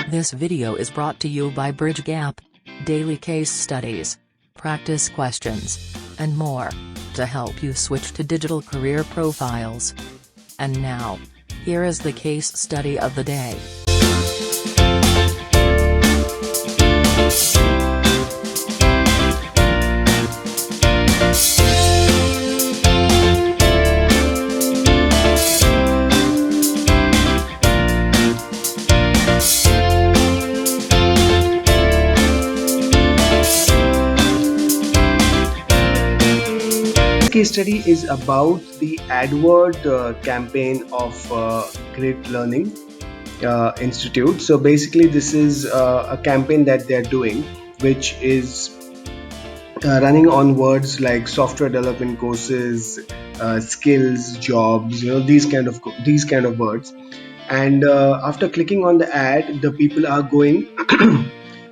This video is brought to you by Bridge Gap. Daily case studies, practice questions, and more, to help you switch to digital career profiles. And now, here is the case study of the day. Case study is about the Adword campaign of Great Learning Institute. So basically this is a campaign that they're doing, which is running on words like software development courses, skills, jobs, these kind of words. And after clicking on the ad, the people are going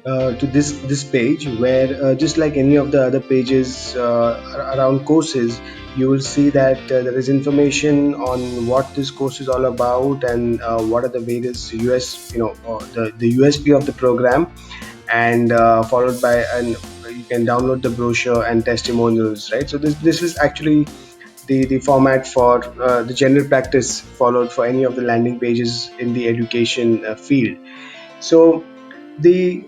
to this page where just like any of the other pages around courses, you will see that there is information on what this course is all about and what are the various the USP of the program, and followed by, and you can download the brochure and testimonials, right? So this is actually the format for the general practice followed for any of the landing pages in the education field. So the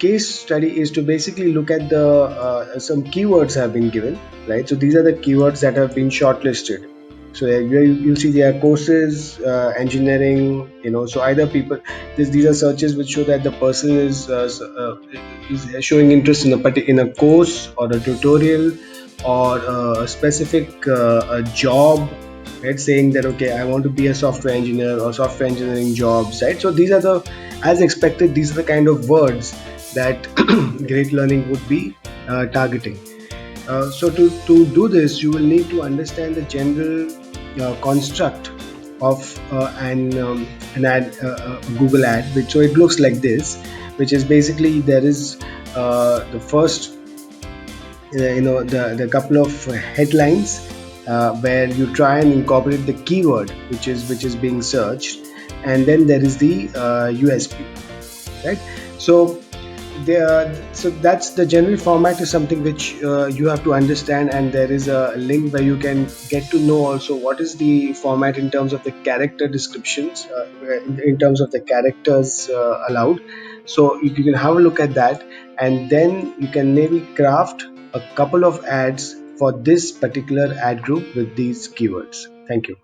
case study is to basically look at the some keywords have been given, right? So these are the keywords that have been shortlisted. So you see there are courses, engineering, so either people, these are searches which show that the person is showing interest in a course or a tutorial or a specific a job, right? Saying that, okay, I want to be a software engineer or software engineering jobs, right? So these are the, as expected, these are the kind of words that Great Learning would be targeting. So to do this, you will need to understand the general construct of an ad, Google ad, which, so it looks like this, which is basically there is the first the couple of headlines where you try and incorporate the keyword which is being searched, and then there is the USP, right? So that's the general format, is something which you have to understand, and there is a link where you can get to know also what is the format in terms of the character descriptions, in terms of the characters allowed. So you can have a look at that, and then you can maybe craft a couple of ads for this particular ad group with these keywords. Thank you.